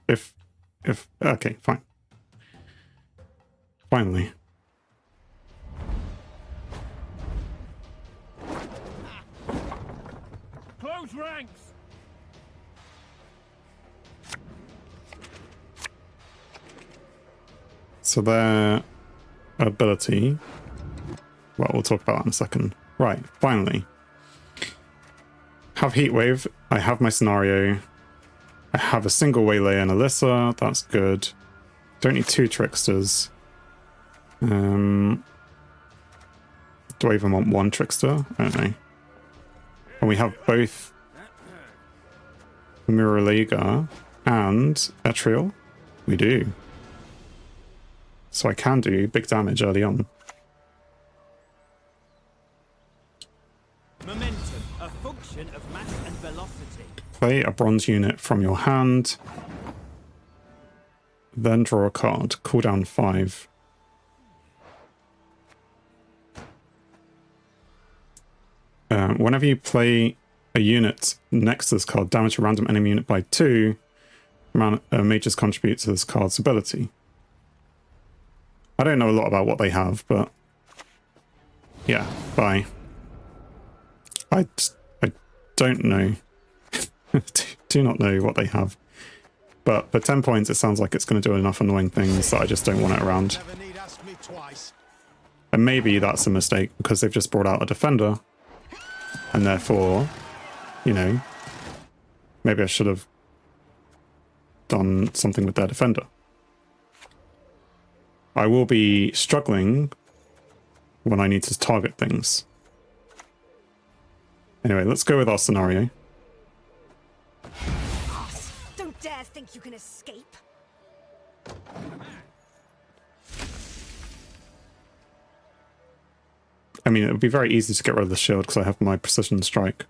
Okay, fine. Finally. Close ranks. So their ability, well, we'll talk about that in a second. Right, finally. Have Heatwave, I have my scenario, I have a single Waylay and Alyssa, that's good. Don't need 2 Tricksters. Do I even want 1 Trickster? I don't know. And we have both Miraliga and Etriel. We do. So I can do big damage early on. Momentum, a function of mass and velocity. Play a bronze unit from your hand. Then draw a card. Cooldown 5. Whenever you play a unit next to this card, damage a random enemy unit by 2. Mages contribute to this card's ability. I don't know a lot about what they have, but yeah, bye. I don't know. do not know what they have. But for 10 points, it sounds like it's going to do enough annoying things that I just don't want it around. And maybe that's a mistake because they've just brought out a defender. And therefore, you know, maybe I should have done something with their defender. I will be struggling when I need to target things. Anyway, let's go with our scenario. Don't dare think you can escape. I mean, it would be very easy to get rid of the shield because I have my precision strike.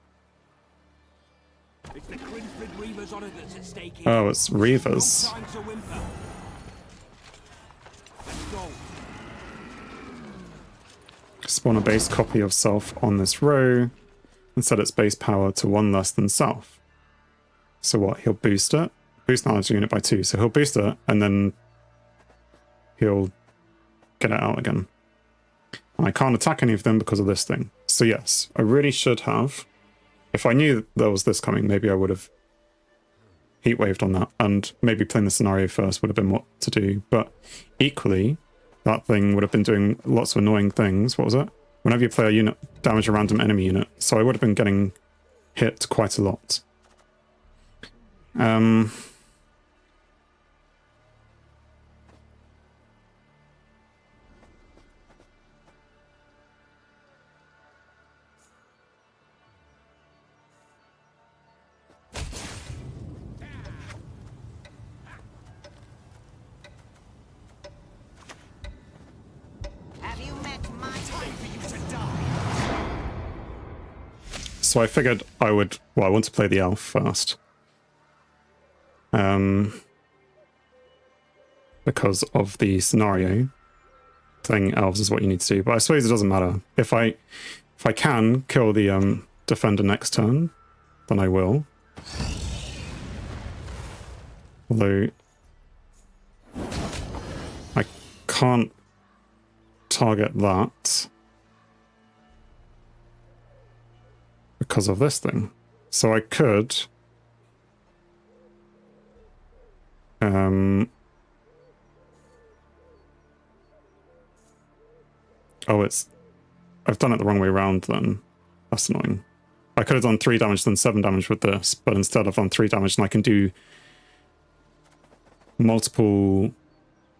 It's the Crimson Reaver's honor that's at stake here. Oh, it's Reavers. No time to whimper. Let's go. Spawn a base copy of self on this row and set its base power to 1 less than self. So what? He'll boost it. Boost knowledge unit by 2. So he'll boost it and then he'll get it out again. And I can't attack any of them because of this thing. So yes, I really should have. If I knew there was this coming, maybe I would have heatwaved on that. And maybe playing the scenario first would have been what to do. But equally, that thing would have been doing lots of annoying things. What was it? Whenever you play a unit, damage a random enemy unit. So I would have been getting hit quite a lot. So I figured I would, well, I want to play the elf first. Because of the scenario, playing elves is what you need to do. But I suppose it doesn't matter. If I can kill the defender next turn, then I will. Although I can't target that because of this thing. So I could oh, I've done it the wrong way around then. That's annoying. I could have done 3 damage then 7 damage with this, but instead I've done 3 damage and I can do multiple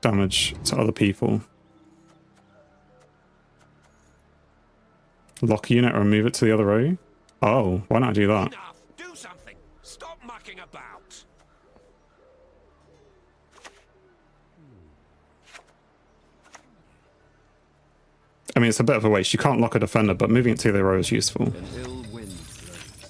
damage to other people. Lock a unit or move it to the other row? Oh, why not do that? Enough. Do something. Stop mucking about. I mean, it's a bit of a waste. You can't lock a defender, but moving it to the row is useful. An ill wind blows.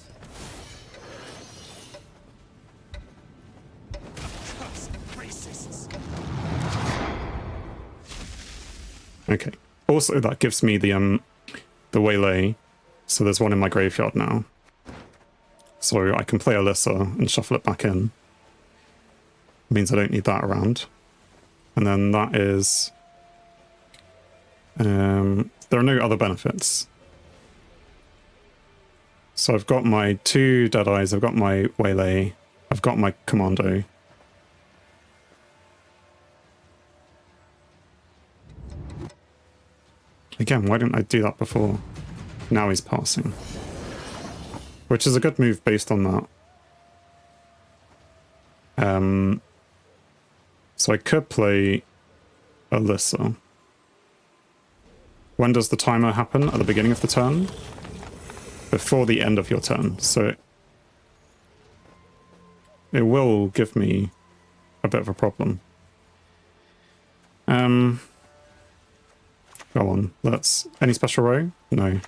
Okay. Also, that gives me the Waylay. So there's one in my graveyard now. So I can play Alyssa and shuffle it back in. Means I don't need that around. And then that is... there are no other benefits. So I've got my 2 Deadeyes, I've got my Waylay, I've got my Commando. Again, why didn't I do that before? Now he's passing. Which is a good move based on that. So I could play Alyssa. When does the timer happen? At the beginning of the turn? Before the end of your turn. So it will give me a bit of a problem. Go on, let's... Any special row? No.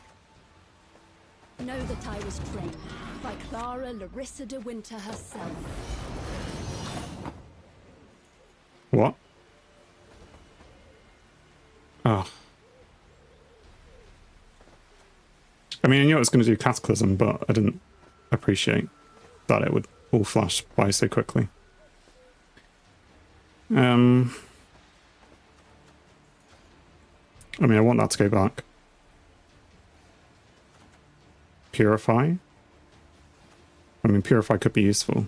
Know that I was trained by Clara Larissa de Winter herself. What? Oh. I mean, I knew it was going to do Cataclysm, but I didn't appreciate that it would all flash by so quickly. I mean, I want that to go back. Purify? I mean, Purify could be useful.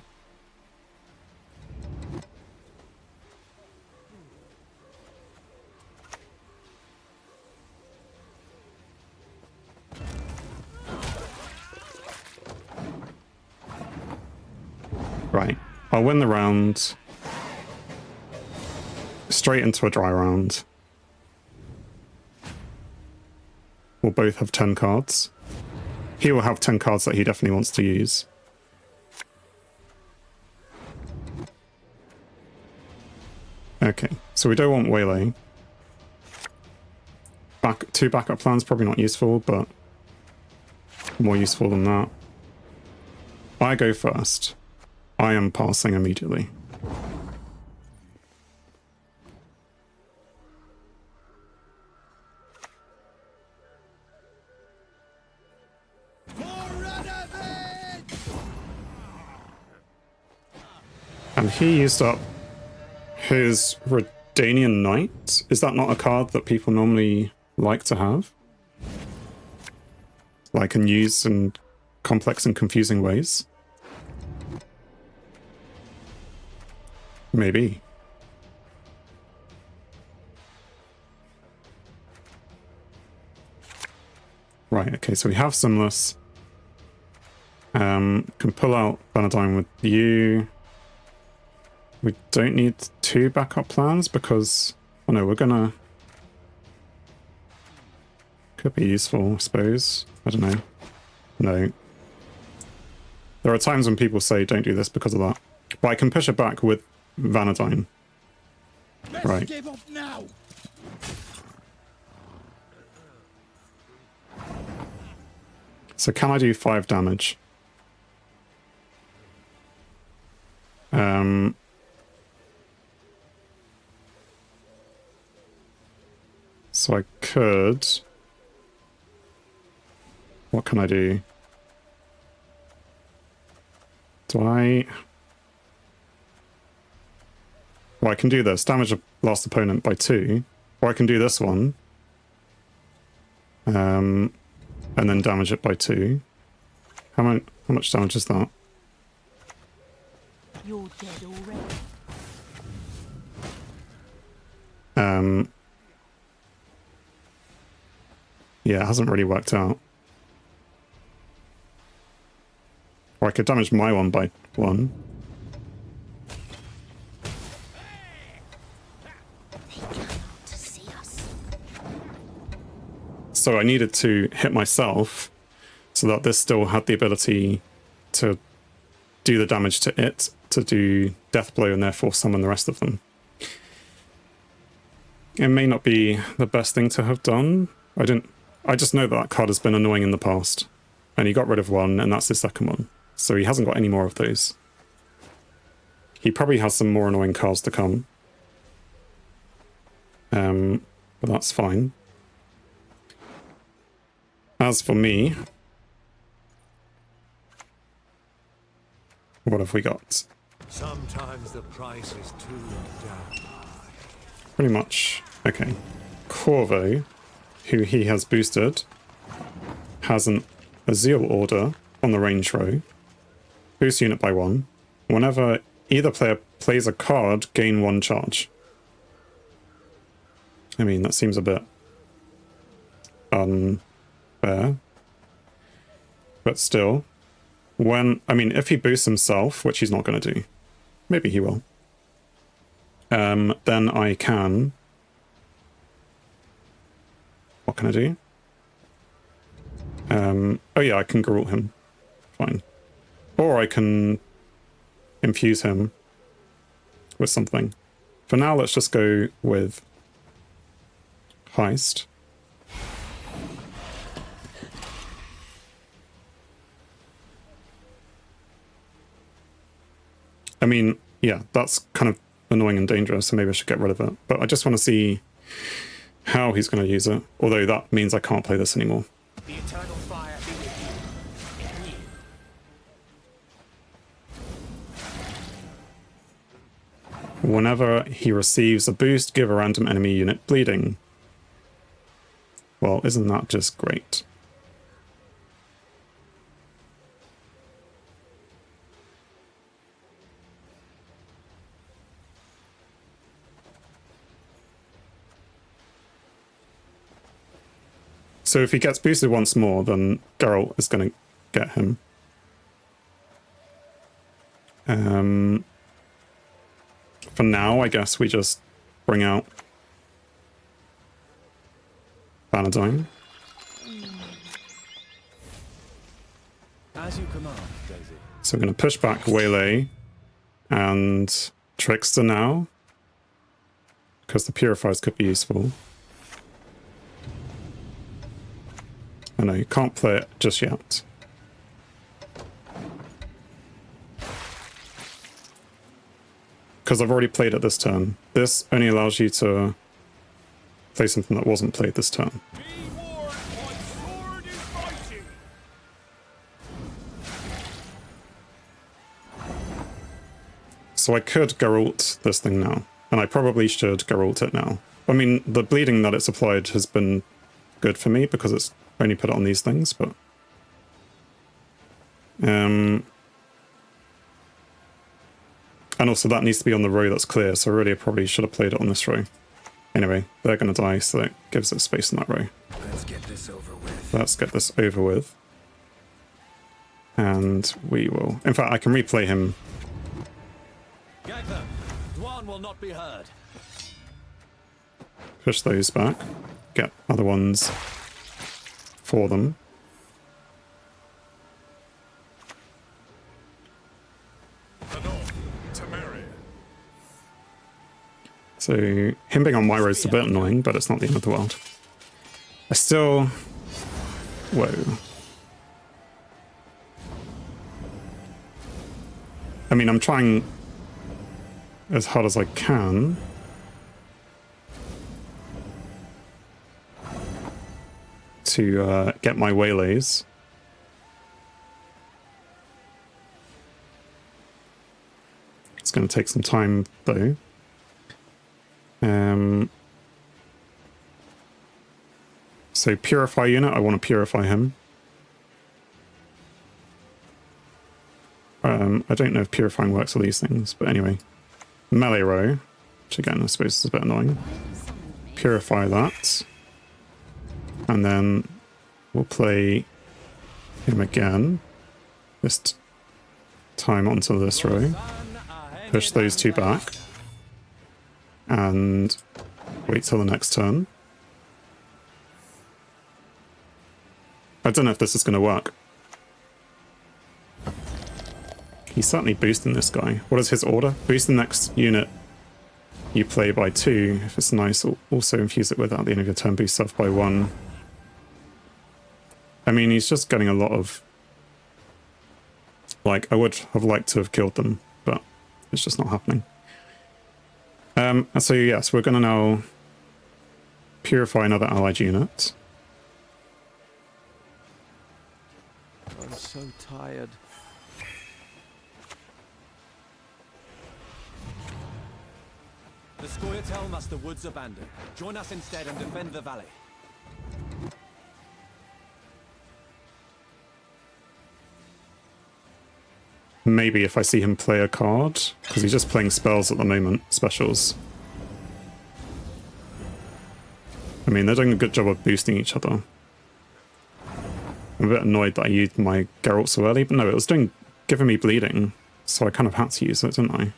Right. I'll win the round. Straight into a dry round. We'll both have 10 cards. He will have 10 cards that he definitely wants to use. Okay, so we don't want Waylay. Two backup plans, probably not useful, but more useful than that. I go first. I am passing immediately. And he used up his Redanian Knight. Is that not a card that people normally like to have? Like, and use in complex and confusing ways? Maybe. Right, okay, so we have Simlas. Can pull out Vanadine with you. We don't need 2 backup plans because... Oh no, we're gonna... Could be useful, I suppose. I don't know. No. There are times when people say don't do this because of that. But I can push it back with Vanadine. Right. Give up now. So can I do 5 damage? So I could... What can I do? Do I... Well, I can do this. Damage the last opponent by 2. Or I can do this one. And then damage it by 2. How much damage is that? You're dead already. Yeah, it hasn't really worked out. Or I could damage my one by 1. So I needed to hit myself so that this still had the ability to do the damage to it, to do Death Blow and therefore summon the rest of them. It may not be the best thing to have done. I just know that card has been annoying in the past. And he got rid of one, and that's his second one. So he hasn't got any more of those. He probably has some more annoying cards to come. But that's fine. As for me... What have we got? Sometimes the price is too damn high. Pretty much. Okay. Corvo, who he has boosted, has a Zeal order on the range row. Boost unit by 1. Whenever either player plays a card, gain 1 charge. I mean, that seems a bit unfair. But still, if he boosts himself, which he's not going to do, maybe he will, then I can... What can I do? Oh yeah, I can Garrote him. Fine. Or I can infuse him with something. For now, let's just go with Heist. I mean, yeah, that's kind of annoying and dangerous, so maybe I should get rid of it. But I just want to see how he's going to use it, although that means I can't play this anymore. The eternal fire be with you. Whenever he receives a boost, give a random enemy unit bleeding. Well, isn't that just great? So if he gets boosted once more, then Geralt is going to get him. For now, I guess we just bring out Vanadine. As you command, Daisy. So we're going to push back Waylay and Trickster now, because the Purifiers could be useful. I know, you can't play it just yet. Because I've already played it this turn. This only allows you to play something that wasn't played this turn. Be warned, my sword is mighty. So I could Geralt this thing now. And I probably should Geralt it now. I mean, the bleeding that it's applied has been good for me because it's only put it on these things, but... And also that needs to be on the row that's clear, so really I probably should have played it on this row. Anyway, they're going to die, so that gives it space in that row. Let's get this over with. Let's get this over with. And we will... In fact, I can replay him. Gag them. Dwan will not be heard. Push those back. Get other ones for them. So him being on my road is a bit annoying, but it's not the end of the world. I still... Whoa. I mean, I'm trying as hard as I can. To get my waylays. It's going to take some time, though. So purify unit, I want to purify him. I don't know if purifying works for these things, but anyway. Melee row, which again I suppose is a bit annoying. Purify that. And then we'll play him again. This time onto this row. Push those two back. And wait till the next turn. I don't know if this is going to work. He's certainly boosting this guy. What is his order? Boost the next unit you play by 2. If it's nice, also infuse it with at the end of your turn. Boost stuff by 1. I mean, he's just getting a lot of... Like, I would have liked to have killed them, but it's just not happening. So yes, we're going to now purify another allied unit. I'm so tired. The Scoia'tael must the woods abandon. Join us instead and defend the valley. Maybe if I see him play a card, because he's just playing spells at the moment, specials. I mean, they're doing a good job of boosting each other. I'm a bit annoyed that I used my Geralt so early, but no, it was giving me bleeding, so I kind of had to use it, didn't I?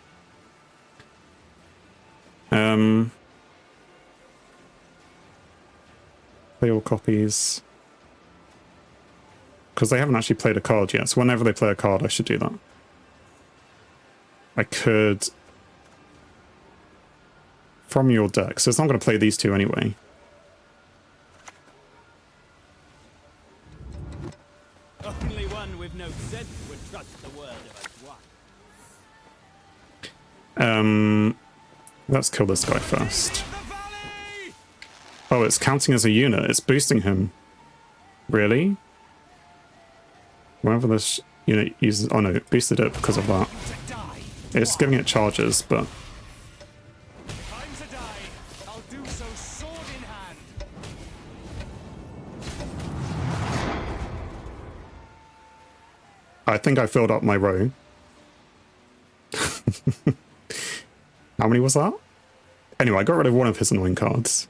Play all copies. Because they haven't actually played a card yet, so whenever they play a card, I should do that. I could... From your deck, so it's not going to play these two anyway. Only one with no sense would trust the word of a one. Let's kill this guy first. Oh, it's counting as a unit. It's boosting him. Really? Whenever this unit uses... Oh no, it boosted it because of that. It's giving it charges, but... Time to die. I'll do so sword in hand. I think I filled up my row. How many was that? Anyway, I got rid of one of his annoying cards.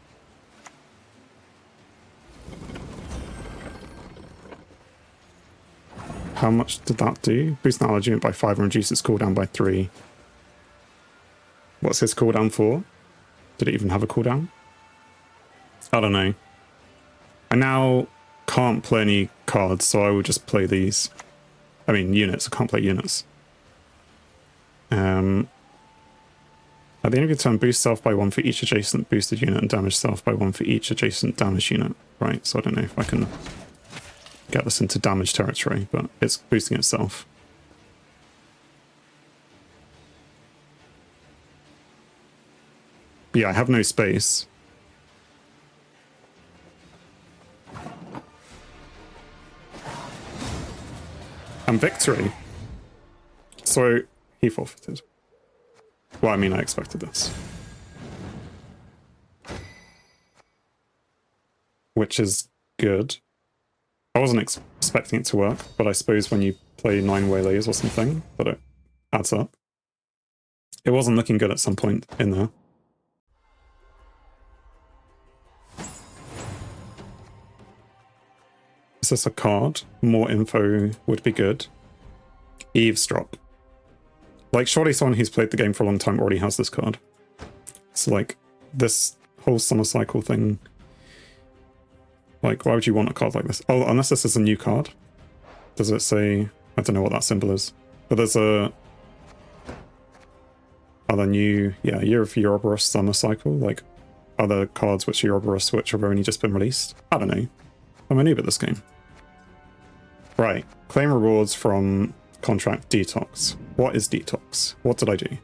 How much did that do? Boost an allied unit by 5 and reduce its cooldown by 3. What's his cooldown for? Did it even have a cooldown? I don't know. I now can't play any cards, so I will just play these. I mean, units. I can't play units. At the end of your turn, boost self by 1 for each adjacent boosted unit and damage self by 1 for each adjacent damaged unit. Right, so I don't know if I can get this into damage territory, but it's boosting itself. Yeah, I have no space. And victory. So he forfeited. Well, I mean, I expected this. Which is good. I wasn't expecting it to work, but I suppose when you play 9 Waylays or something, that it adds up. It wasn't looking good at some point in there. Is this a card? More info would be good. Eavesdrop. Like, surely someone who's played the game for a long time already has this card. So, like, this whole summer cycle thing... Like, why would you want a card like this? Oh, unless this is a new card. Does it say... I don't know what that symbol is. But there's a... Other new... Yeah, Year of Ouroboros summer cycle. Like, other cards which are Ouroboros which have only just been released. I don't know. I'm a noob at this game. Right. Claim rewards from contract Detox. What is Detox? What did I do?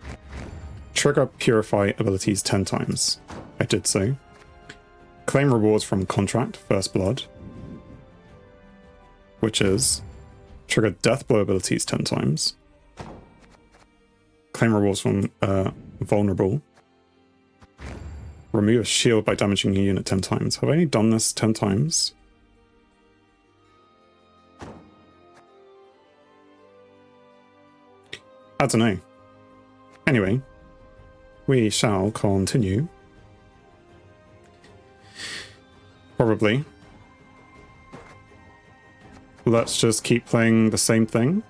Trigger Purify abilities 10 times. I did so. Claim rewards from contract First Blood. Which is... Trigger Death Blow abilities 10 times. Claim rewards from Vulnerable. Remove a shield by damaging a unit 10 times. Have I only done this 10 times? I don't know. Anyway, we shall continue. Probably. Let's just keep playing the same thing.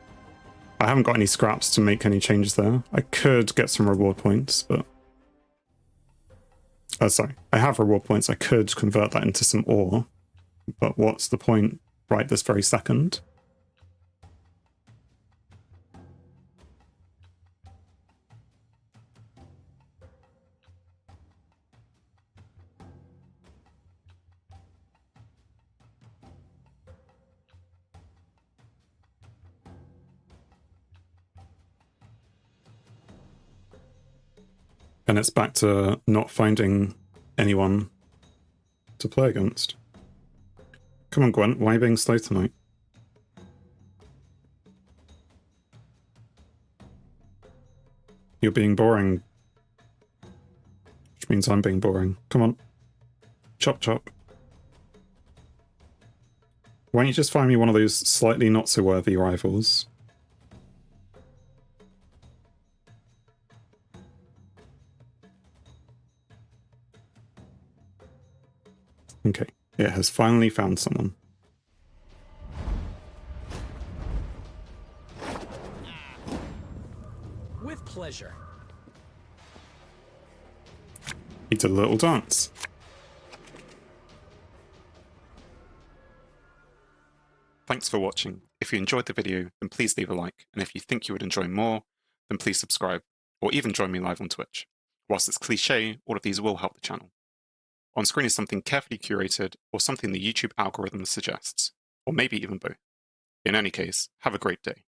I haven't got any scraps to make any changes there. I could get some reward points, but... sorry. I have reward points. I could convert that into some ore. But what's the point right this very second? And it's back to not finding anyone to play against. Come on, Gwent, why are you being slow tonight? You're being boring. which means I'm being boring. Come on. Chop chop. Why don't you just find me one of those slightly not so worthy rivals? Okay, it has finally found someone. With pleasure. He did a little dance. Thanks for watching. If you enjoyed the video, then please leave a like, and if you think you would enjoy more, then please subscribe, or even join me live on Twitch. Whilst it's cliche, all of these will help the channel. On screen is something carefully curated, or something the YouTube algorithm suggests, or maybe even both. In any case, have a great day.